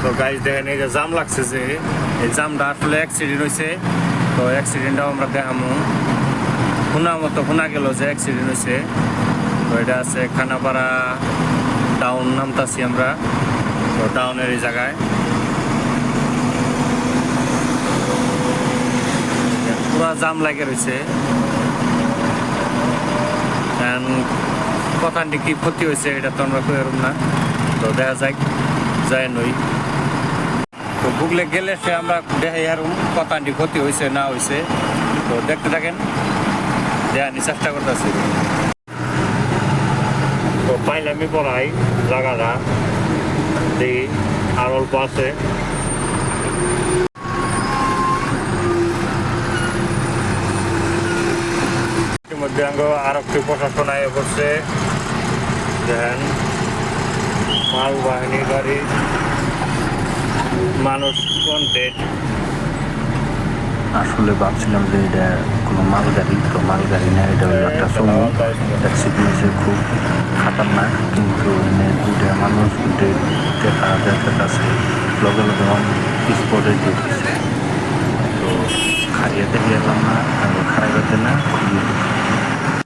তো গাইজ দেখেন এই যে জাম লাগছে, যে এই জামটা আসলে অ্যাক্সিডেন্ট হয়েছে। তো অ্যাক্সিডেন্টটাও আমরা দেখামো। শোনা গেল যে অ্যাক্সিডেন্ট হয়েছে। তো এটা আছে খানাপাড়া টাউন, নামতাছি আমরা। তো টাউনের এই জায়গায় পুরা জাম লাগে রয়েছে। কথাটি কি ক্ষতি হয়েছে এটা তো আমরা কইরম না। তো দেখা যাক, যায় নই। তো গুগলে গেলে সে আমরা দেখাই আর কথাটি ক্ষতি হয়েছে না হয়েছে। তো দেখতে থাকেন, দেখানি চেষ্টা করতেছি। তো পাইলামই পড়াই জায়গাটা, দেখি আর অল্প আছে। ইতিমধ্যে আরক্ষী প্রশাসন আয় করছে। দেখেন মালবাহিনী গাড়ি, মানুষ কন্টেন্ট। আসলে ভাবছিলাম যে এটা কোনো মালগাড়ি, তো মালগাড়ি না, এটা হলো একটা সমু। অ্যাক্সিডেন্ট খুব খাতারনাক, কিন্তু এনে দুটা মানুষ উঠে দেখা যাচ্ছে লগে লগে স্পটে দিয়ে দিচ্ছে। তো খাইয়ে দেখে এলাম না, খারাপ না, খুবই